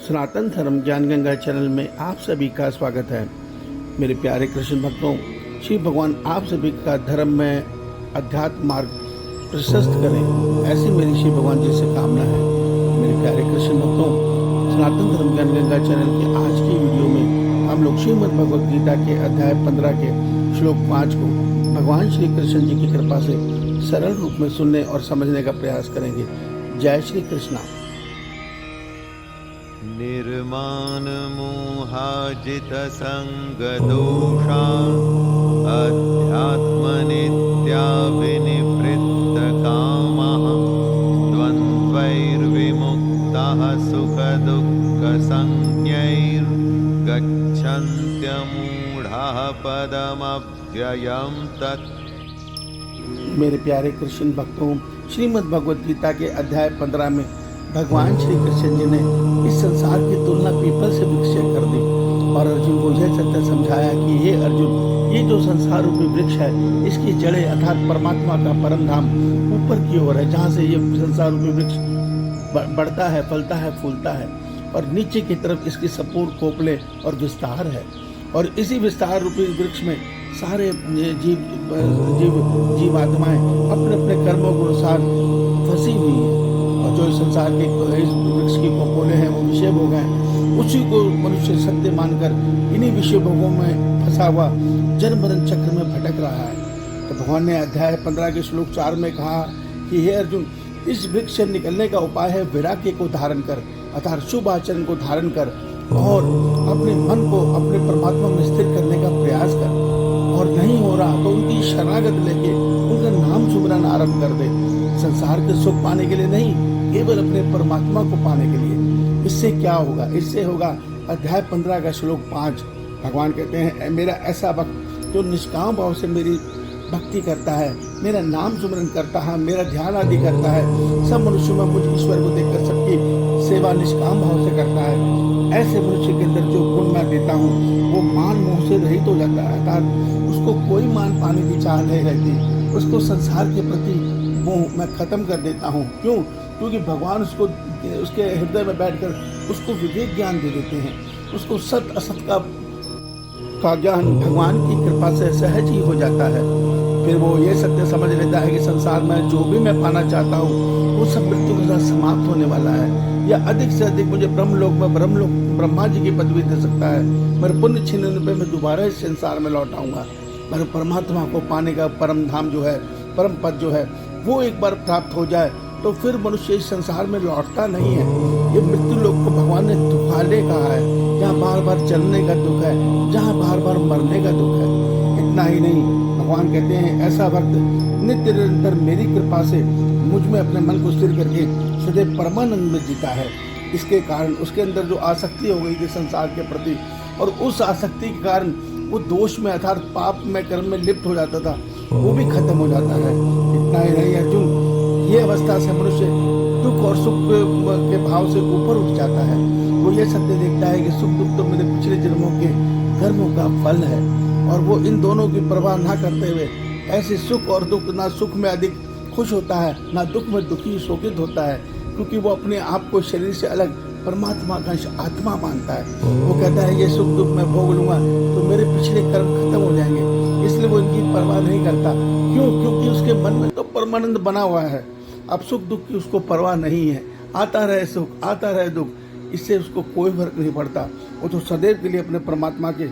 सनातन धर्म ज्ञान गंगा चैनल में आप सभी का स्वागत है। मेरे प्यारे कृष्ण भक्तों, श्री भगवान आप सभी का धर्म में अध्यात्म मार्ग प्रशस्त करें, ऐसी मेरी श्री भगवान जी से कामना है। मेरे प्यारे कृष्ण भक्तों, सनातन धर्म ज्ञान गंगा चैनल के आज की वीडियो में हम लोग श्रीमद् भगवद गीता के अध्याय 15 के श्लोक 5 को भगवान श्री कृष्ण जी की कृपा से सरल रूप में सुनने और समझने का प्रयास करेंगे। जय श्री कृष्ण। निर्माण मोहाजित संग दोषा अध्यात्म नित्या विनिवृत्त कामः द्वन्द्वैर्विमुक्तः सुख दुःख संज्ञैर् गच्छन्त्यमूढः पदमव्ययं तत्। मेरे प्यारे कृष्ण भक्तों, श्रीमद् भगवद गीता के अध्याय 15 में भगवान श्री कृष्ण जी ने इस संसार की तुलना पीपल से वृक्ष से कर दी और अर्जुन को यह सत्य समझाया कि हे अर्जुन, ये जो संसार रूपी वृक्ष है, इसकी जड़ें अर्थात परमात्मा का परम धाम ऊपर की ओर है, जहाँ से ये संसार रूपी वृक्ष बढ़ता है, फलता है, फूलता है, और नीचे की तरफ इसकी संपूर्ण खोपले और विस्तार है। और इसी विस्तार रूपी वृक्ष में सारे जीवात्माएं अपने अपने कर्मों के अनुसार फंसी हुई है। और जो संसार के इस वृक्ष की कोपोले हैं वो विषय भोग हैं, उसी को मनुष्य सत्य मानकर इन्हीं विषय भोगों में फंसा हुआ जन्म मरण चक्र में भटक रहा है। तो भगवान ने अध्याय 15 के श्लोक 4 में कहा कि हे अर्जुन, इस वृक्ष से निकलने का उपाय है वैराग्य को धारण कर, अर्थात शुभ आचरण को धारण कर और अपने मन को अपने परमात्मा में स्थिर करने का प्रयास कर। और नहीं हो रहा तो उनकी शरणागत लेके उनका नाम सुमरन आरंभ कर दे, संसार के सुख पाने के लिए नहीं, केवल अपने परमात्मा को पाने के लिए। इससे क्या होगा? इससे होगा अध्याय 15 का श्लोक 5। भगवान कहते हैं, मेरा ऐसा भक्त जो निष्काम भाव से मेरी भक्ति करता है, मेरा नाम सुमरन करता है, मेरा ध्यान आदि करता है, सब मनुष्यों में मुझ ईश्वर को देखकर सबकी सेवा निष्काम भाव से करता है, ऐसे मनुष्य के अंदर जो गुण मैं देता हूँ वो मान मोह से रहित हो जाता है, अर्थात उसको कोई मान पाने की चाह नहीं रहती, उसको संसार के प्रति मोह मैं खत्म कर देता हूँ। क्यों? क्योंकि भगवान उसको उसके हृदय में बैठकर उसको विवेक ज्ञान दे देते हैं, उसको सत असत का ज्ञान भगवान की कृपा से सहज ही हो जाता है। फिर वो ये सत्य समझ लेता है कि संसार में जो भी मैं पाना चाहता हूँ वो सब मृत्यु के साथ समाप्त होने वाला है, या अधिक से अधिक मुझे ब्रह्मलोक में ब्रह्मा जी की पदवी दे सकता है। मेरे पुण्य छीनने पे मैं दोबारा इस संसार में लौट आऊंगा। मेरे परमात्मा को पाने का परम धाम जो है, परम पद जो है, वो एक बार प्राप्त हो जाए तो फिर मनुष्य इस संसार में लौटता नहीं है। ये मृत्यु लोक को भगवान ने दुखाले कहा है, जहाँ बार बार चलने का दुख है, जहाँ बार बार मरने का दुख है। इतना ही नहीं, भगवान कहते हैं ऐसा भक्त नित्य निरंतर मेरी कृपा से मुझ में अपने मन को स्थिर करके सदैव परमानंद में जीता है। इसके कारण उसके अंदर जो आसक्ति हो गई थी संसार के प्रति, और उस आसक्ति के कारण वो दोष में अर्थात पाप में कर्म में लिप्त हो जाता था, वो भी खत्म हो जाता है। इतना ही नहीं अर्जुन, ये अवस्था से मनुष्य दुख और सुख के भाव से ऊपर उठ जाता है। वो ये सत्य देखता है कि सुख दुख तो मेरे पिछले जन्मों के कर्मों का फल है, और वो इन दोनों की परवाह ना करते हुए ऐसे सुख और दुख, ना सुख में अधिक खुश होता है, ना दुख में दुखी शोकित होता है, क्योंकि वो अपने आप को शरीर से अलग परमात्मा का आत्मा मानता है। वो कहता है ये सुख दुख मैं भोग लूंगा तो मेरे पिछले कर्म खत्म हो जाएंगे, इसलिए वो इनकी परवाह नहीं करता। क्यों? क्योंकि उसके मन में तो परमानंद बना हुआ है। अब सुख दुख की उसको परवाह नहीं है, आता रहे सुख, आता रहे दुख, इससे उसको कोई फर्क नहीं पड़ता। वो तो सदैव के लिए अपने परमात्मा के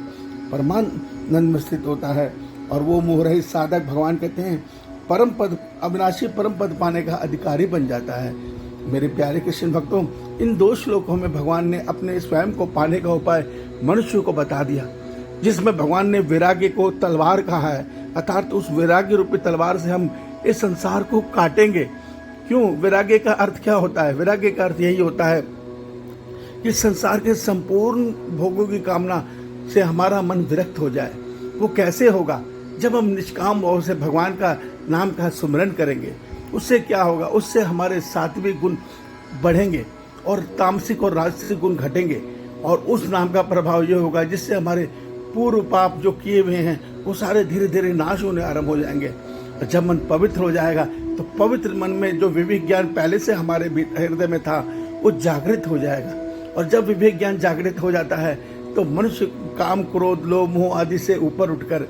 परमानंद में स्थित होता है। और वो मोह रहित साधक, भगवान कहते हैं, परम पद, अविनाशी परम पद पाने का अधिकारी बन जाता है। मेरे प्यारे कृष्ण भक्तों, इन 2 श्लोकों में भगवान ने अपने स्वयं को पाने का उपाय मनुष्य को बता दिया, जिसमें भगवान ने वैराग्य को तलवार कहा है, अर्थात उस वैराग्य रूपी तलवार से हम इस संसार को काटेंगे। क्यों? वैराग्य का अर्थ क्या होता है? वैराग्य का अर्थ यही होता है कि संसार के संपूर्ण भोगों की कामना से हमारा मन विरक्त हो जाए। वो कैसे होगा? जब हम निष्काम भाव से भगवान का नाम का सुमिरन करेंगे। उससे क्या होगा? उससे हमारे सात्विक गुण बढ़ेंगे और तामसिक और राजसिक गुण घटेंगे, और उस नाम का प्रभाव ये होगा जिससे हमारे पूर्व पाप जो किए हुए हैं वो सारे धीरे धीरे नाश होने आरंभ हो जाएंगे। जब मन पवित्र हो जाएगा तो पवित्र मन में जो विवेक ज्ञान पहले से हमारे हृदय में था वो जागृत हो जाएगा, और जब विवेक ज्ञान जागृत हो जाता है तो मनुष्य काम, क्रोध, लोभ, मोह आदि से ऊपर उठकर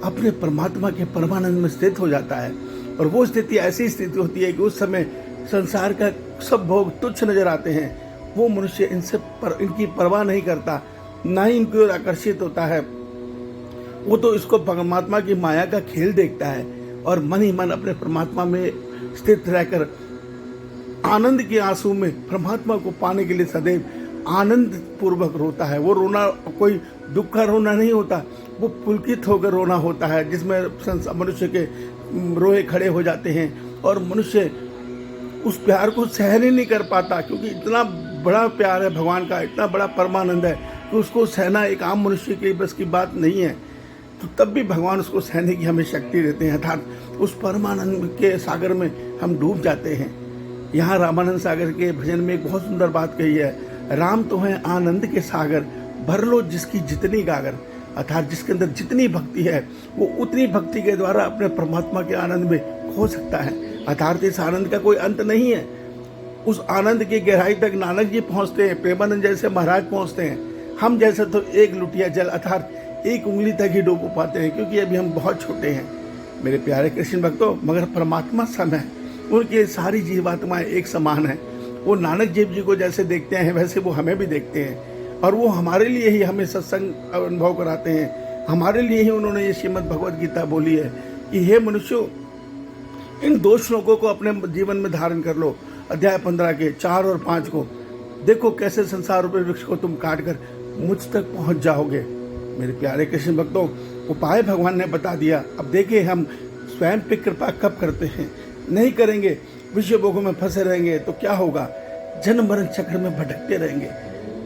अपने परमात्मा के परमानंद में स्थित हो जाता है। और वो स्थिति ऐसी स्थिति होती है कि उस समय संसार का सब भोग तुच्छ नजर आते हैं। वो मनुष्य इनकी परवाह नहीं करता, ना ही इनकी ओर आकर्षित होता है। वो तो इसको परमात्मा की माया का खेल देखता है और मन ही मन अपने परमात्मा में स्थित रहकर आनंद के आंसू में परमात्मा को पाने के लिए सदैव आनंद पूर्वक रोता है। वो रोना कोई दुख का रोना नहीं होता, वो पुलकित होकर रोना होता है, जिसमें मनुष्य के रोए खड़े हो जाते हैं और मनुष्य उस प्यार को सहन ही नहीं कर पाता, क्योंकि इतना बड़ा प्यार है भगवान का, इतना बड़ा परमानंद है कि उसको सहना एक आम मनुष्य के बस की बात नहीं है। तो तब भी भगवान उसको सहने की हमें शक्ति देते हैं, अर्थात उस परमानंद के सागर में हम डूब जाते हैं। यहाँ रामानंद सागर के भजन में एक बहुत सुंदर बात कही है, राम तो है आनंद के सागर, भर लो जिसकी जितनी गागर। अर्थात जिसके अंदर जितनी भक्ति है वो उतनी भक्ति के द्वारा अपने परमात्मा के आनंद में खो सकता है। अर्थात इस आनंद का कोई अंत नहीं है। उस आनंद की गहराई तक नानक जी पहुंचते हैं, प्रेमानंद जैसे महाराज पहुंचते हैं। हम जैसे तो एक लुटिया जल अर्थात एक उंगली तक ही डूब पाते हैं, क्योंकि अभी हम बहुत छोटे हैं। मेरे प्यारे कृष्ण भक्तों, मगर परमात्मा सम है, उनकी सारी जीवात्माएं एक समान है। वो नानक देव जी को जैसे देखते हैं वैसे वो हमें भी देखते हैं, और वो हमारे लिए ही हमें सत्संग अनुभव कराते हैं। हमारे लिए ही उन्होंने ये श्रीमद् भगवद गीता बोली है कि हे मनुष्यों, इन 2 श्लोकों को अपने जीवन में धारण कर लो। अध्याय 15 के 4 और 5 को देखो, कैसे संसार रूपी वृक्ष को तुम काट कर मुझ तक पहुंच जाओगे। मेरे प्यारे कृष्ण भक्तों, उपाय भगवान ने बता दिया। अब देखिए हम स्वयं पे कृपा कब करते हैं। नहीं करेंगे, विषय भोगों में फंसे रहेंगे तो क्या होगा? जन्म मरण चक्र में भटकते रहेंगे।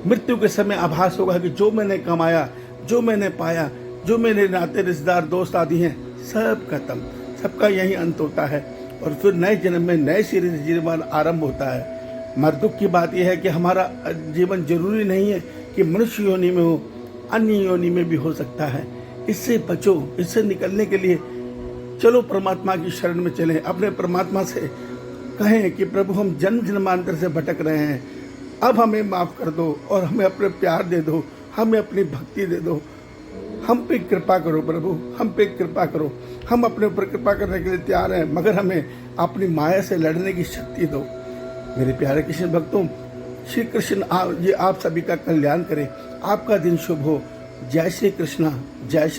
मृत्यु के समय आभास होगा कि जो मैंने कमाया, जो मैंने पाया, जो मेरे नाते रिश्तेदार दोस्त आदि हैं, सब खत्म, सबका यही अंत होता है। और फिर नए जन्म में नए सिरे से जीवन आरंभ होता है। मगर दुख की बात यह है कि हमारा जीवन जरूरी नहीं है कि मनुष्य योनि में हो, अन्य योनि में भी हो सकता है। इससे बचो। इससे निकलने के लिए चलो परमात्मा की शरण में चलें। अपने परमात्मा से कहें कि प्रभु, हम जन्म जन्मांतर से भटक रहे हैं, अब हमें माफ़ कर दो और हमें अपने प्यार दे दो, हमें अपनी भक्ति दे दो। हम पे कृपा करो प्रभु, हम पे कृपा करो। हम अपने ऊपर कृपा करने के लिए तैयार हैं, मगर हमें अपनी माया से लड़ने की शक्ति दो। मेरे प्यारे कृष्ण भक्तों, श्री कृष्ण ये आप सभी का कल्याण करे। आपका दिन शुभ हो। जय श्री कृष्णा, जय श्री